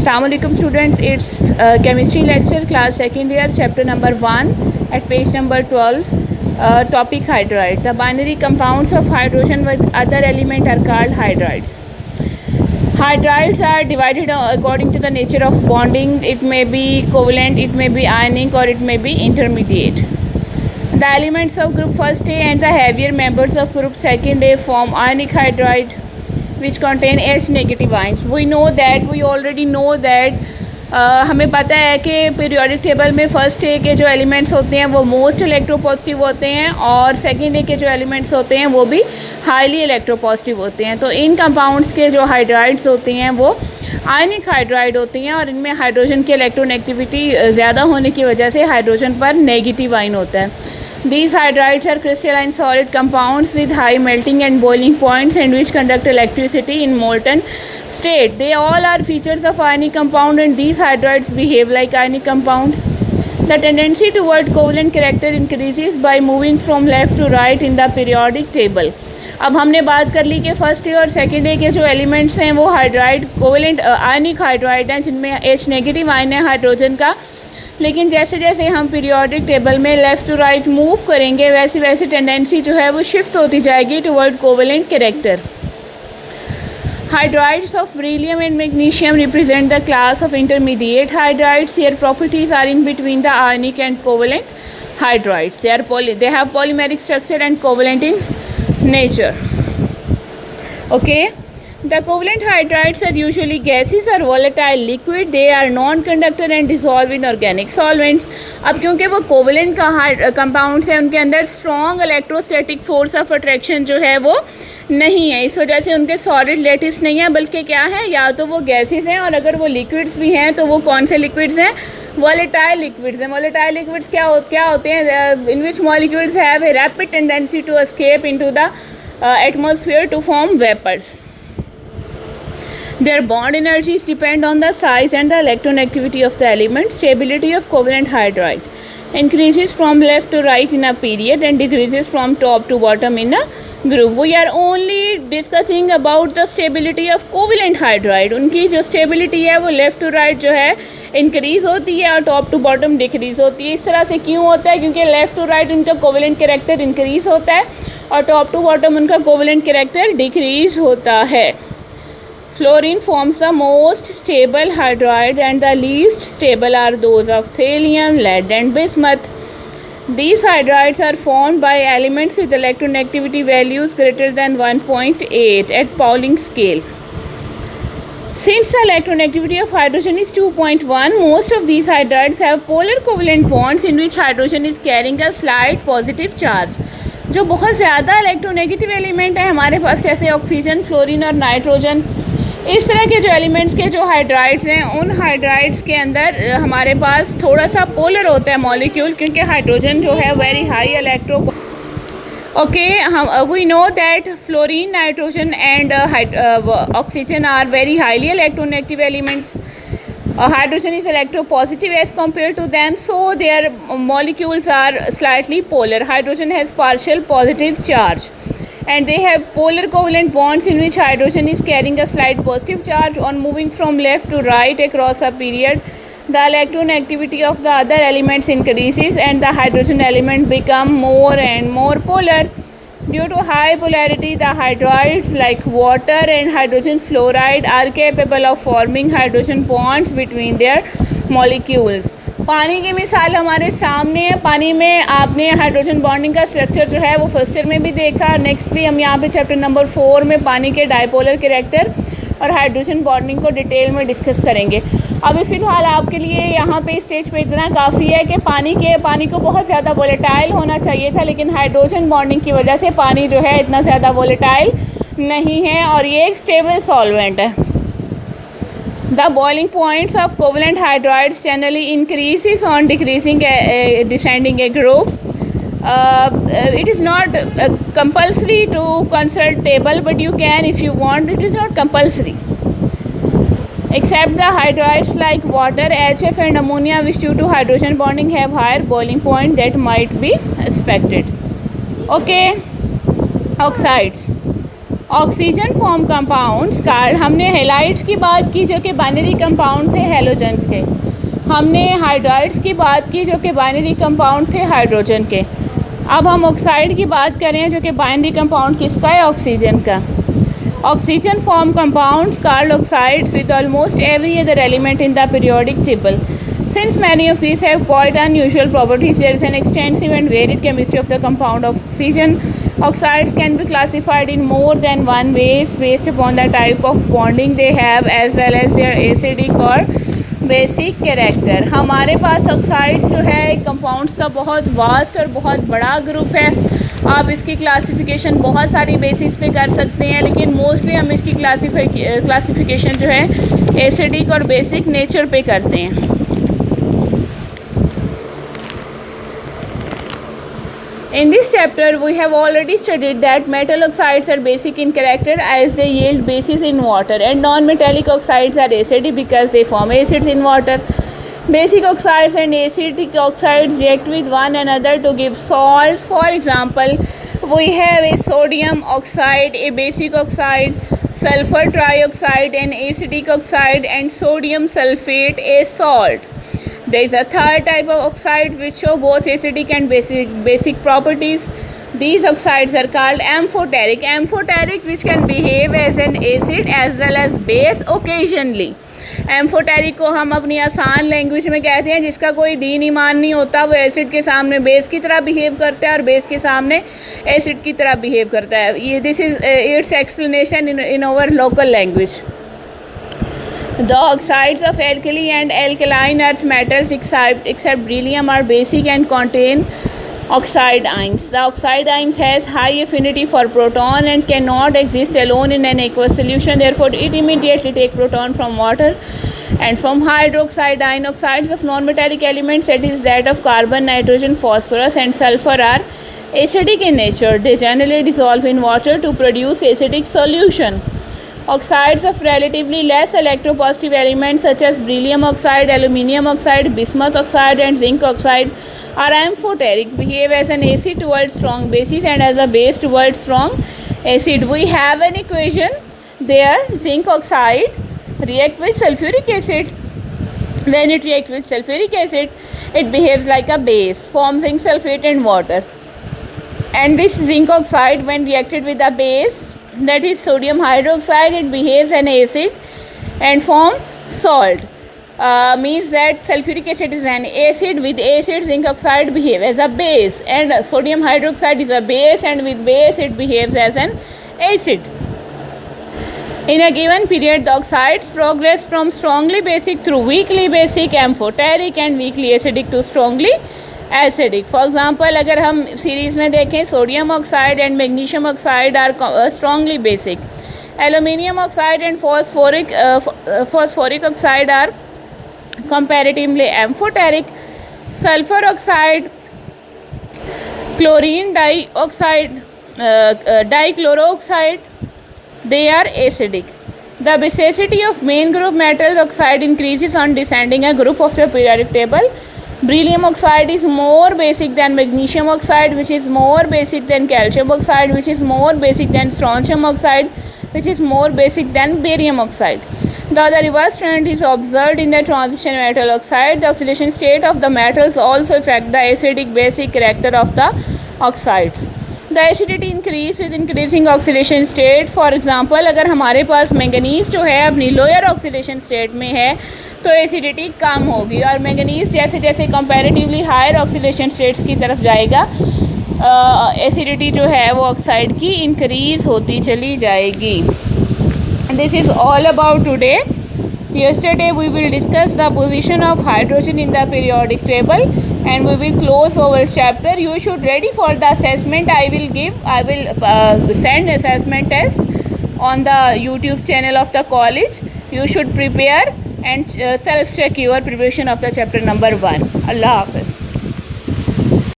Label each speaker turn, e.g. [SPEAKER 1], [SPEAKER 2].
[SPEAKER 1] Assalamualaikum students, it's chemistry lecture class second year chapter number 1 at page number 12, topic hydride. The binary compounds of hydrogen with other element are called hydrides. Hydrides are divided according to the nature of bonding. It may be covalent, it may be ionic, or it may be intermediate. The elements of group first A and the heavier members of group second A form ionic hydride which contain H negative ions. We already know that हमें पता है कि periodic table में first A के जो elements होते हैं वो मोस्ट इलेक्ट्रोपॉजिटिव होते हैं और सेकंड ए के जो एलिमेंट्स होते हैं वो भी हाईली इलेक्ट्रोपॉजिटिव होते हैं. तो इन कंपाउंड्स के जो हाइड्राइड्स होते हैं वो आयनिक हाइड्राइड होती हैं और इनमें हाइड्रोजन की इलेक्ट्रोनेगेटिविटी ज़्यादा होने की वजह से हाइड्रोजन पर नेगेटिव आयन होता है. These hydrides are crystalline solid compounds with high melting and boiling points and which conduct electricity in molten state. They all are features of ionic compound and these hydrides behave like ionic compounds. The tendency toward covalent character increases by moving from left to right in the periodic table. अब हमने बात कर ली कि first A और second ए के जो elements हैं वो हाइड्राइड कोवेलेंट आयनिक हाइड्राइड हैं जिनमें H नेगेटिव आयन है हाइड्रोजन का. लेकिन जैसे जैसे हम पीरियोडिक टेबल में लेफ़्ट टू राइट मूव करेंगे वैसे वैसे टेंडेंसी जो है वो शिफ्ट होती जाएगी toward covalent character. Hydrides of beryllium and magnesium represent the class of intermediate hydrides. Their properties are in between the ionic and covalent hydrides. They have polymeric structure and covalent in nature. Okay. The covalent hydrides are usually gases or volatile liquid. They are non-conductor and dissolve in organic solvents. अब क्योंकि वो covalent का compounds हैं उनके अंदर strong electrostatic force of attraction जो है वो नहीं है, इस वजह से उनके सॉलिड लेटिस नहीं है बल्कि क्या है या तो वो गैसेस हैं और अगर वो लिक्विड्स भी हैं तो वो कौन से लिक्विड्स हैं, वोलेटाइल लिक्विड्स हैं. वोलेटाइल लिक्विड्स क्या होते हैं, in which molecules have a rapid tendency to escape into the atmosphere to form vapours. Their bond energies depend on the size and the electronegativity of the element. Stability of covalent hydride increases from left to right in a period and decreases from top to bottom in a group. We are only discussing about the stability of covalent hydride. उनकी जो stability है वो left to right जो है increase होती है और top to bottom decrease होती है. इस तरह से क्यों होता है, क्योंकि left to right उनका covalent character increase होता है और top to bottom उनका covalent character decrease होता है. Fluorine forms the most stable hydride and the least stable are those of thallium, lead and bismuth. These hydrides are formed by elements with electronegativity values greater than 1.8 at Pauling scale. Since the electronegativity of hydrogen is 2.1, most of these hydrides have polar covalent bonds in which hydrogen is carrying a slight positive charge. जो बहुत ज़्यादा electronegative element है हमारे पास जैसे oxygen, fluorine और nitrogen, इस तरह के जो एलिमेंट्स के जो हाइड्राइड्स हैं उन हाइड्राइड्स के अंदर हमारे पास थोड़ा सा पोलर होता है मॉलिक्यूल क्योंकि हाइड्रोजन जो है वेरी हाई इलेक्ट्रो. ओके, हम we know that fluorine, nitrogen and oxygen are very highly electronegative elements. Hydrogen is electropositive as compared to them, so their molecules are slightly polar. Hydrogen has partial positive charge and they have polar covalent bonds in which hydrogen is carrying a slight positive charge. On moving from left to right across a period, the electronegativity of the other elements increases and the hydrogen element become more and more polar. Due to high polarity, the hydrides like water and hydrogen fluoride are capable of forming hydrogen bonds between their molecules. पानी की मिसाल हमारे सामने है. पानी में आपने hydrogen bonding का स्ट्रक्चर जो है वो फर्स्ट ईयर में भी देखा. नेक्स्ट भी हम यहाँ पे चैप्टर नंबर 4 में पानी के डाइपोलर कैरेक्टर और हाइड्रोजन बॉन्डिंग को डिटेल में डिस्कस करेंगे. अभी फ़िलहाल आपके लिए यहाँ पे स्टेज पे इतना काफ़ी है कि पानी को बहुत ज़्यादा वोलेटाइल होना चाहिए था लेकिन हाइड्रोजन बॉन्डिंग की वजह से पानी जो है इतना ज़्यादा वोलेटाइल नहीं है और ये एक स्टेबल सॉल्वेंट है. The boiling points of covalent hydrides generally increases on descending a group. It is not compulsory to consult table, but you can if you want. It is not compulsory. Except the hydrides like water, HF and ammonia which due to hydrogen bonding have higher boiling point that might be expected. Okay, oxides. Oxygen form compounds card, हमने halides की बात की जो कि binary compound थे halogens के, हमने hydrides की बात की जो कि बाइनरी कंपाउंड थे हाइड्रोजन के। अब हम ऑक्साइड की बात करें जो कि बाइनरी कंपाउंड किसका है, ऑक्सीजन का। Oxygen form compounds card oxides with almost every other element in the periodic table. Since many of these have quite unusual properties, there is an extensive and varied chemistry of the compound of oxygen. Oxides can be classified in more than one ways based upon the type of bonding they have as well as their acidic or basic character. हमारे पास oxides जो है एक compounds का बहुत vast और बहुत बड़ा group है। आप इसकी क्लासिफिकेशन बहुत सारी बेसिस पे कर सकते हैं, लेकिन मोस्टली हम इसकी क्लासिफिकेशन जो है एसिडिक और बेसिक नेचर पे करते हैं। In this chapter, we have already studied that metal oxides are basic in character as they yield bases in water, and non-metallic oxides are acidic because they form acids in water. Basic oxides and acidic oxides react with one another to give salts. For example, we have a sodium oxide, a basic oxide, sulfur trioxide, an acidic oxide, and sodium sulfate, a salt. There is a third type of oxide which show both acidic and basic properties. These oxides are called amphoteric. Amphoteric, which can behave as an acid as well as base occasionally. Amphoteric को हम अपनी आसान language में कहते हैं जिसका कोई दीन ईमान नहीं होता, वो एसिड के सामने बेस की तरह बिहेव करता है और बेस के सामने एसिड की तरह बिहेव करता है। ये this is its explanation in our local language. The oxides of alkali and alkaline earth metals except beryllium are basic and contain oxide ions. The oxide ions has high affinity for proton and cannot exist alone in an aqueous solution. Therefore, it immediately take proton from water and from hydroxide ion. Oxides of non-metallic elements, that is that of carbon, nitrogen, phosphorus and sulfur, are acidic in nature. They generally dissolve in water to produce acidic solution. Oxides of relatively less electropositive elements such as beryllium oxide, aluminium oxide, bismuth oxide and zinc oxide are amphoteric, behave as an acid towards strong bases and as a base towards strong acid. We have an equation there. Zinc oxide react with sulfuric acid. When it reacts with sulfuric acid, it behaves like a base, forms zinc sulfate and water. And this zinc oxide, when reacted with a base, that is sodium hydroxide, it behaves an acid and form salt. Means that sulfuric acid is an acid, with acid zinc oxide behave as a base, and sodium hydroxide is a base, and with base it behaves as an acid. In a given period, the oxides progress from strongly basic through weakly basic, amphoteric and weakly acidic to strongly acidic. For example अगर हम series में देखें, sodium oxide and magnesium oxide are strongly basic, aluminium oxide and phosphoric oxide are comparatively amphoteric, sulphur oxide, chlorine dioxide, dichlorooxide, they are acidic. The basicity of main group metal oxide increases on descending a group of the periodic table. Beryllium oxide is more basic than magnesium oxide, which is more basic than calcium oxide, which is more basic than strontium oxide, which is more basic than barium oxide. The reverse trend is observed in the transition metal oxide. The oxidation state of the metals also affect the acidic basic character of the oxides. The acidity increase with increasing oxidation state. For example, अगर हमारे पास manganese जो है अपनी lower oxidation state में है तो acidity कम होगी, और मैंगनीज जैसे जैसे कंपैरेटिवली हायर ऑक्सीडेशन स्टेट्स की तरफ जाएगा एसिडिटी जो है वो ऑक्साइड की इंक्रीज़ होती चली जाएगी. This is all about today. Yesterday we will discuss the position of hydrogen in the periodic table and we will close our chapter. You should ready for the assessment I will send assessment test on the YouTube channel of the college. You should prepare and self check your preparation of the chapter number 1. Allah Hafiz.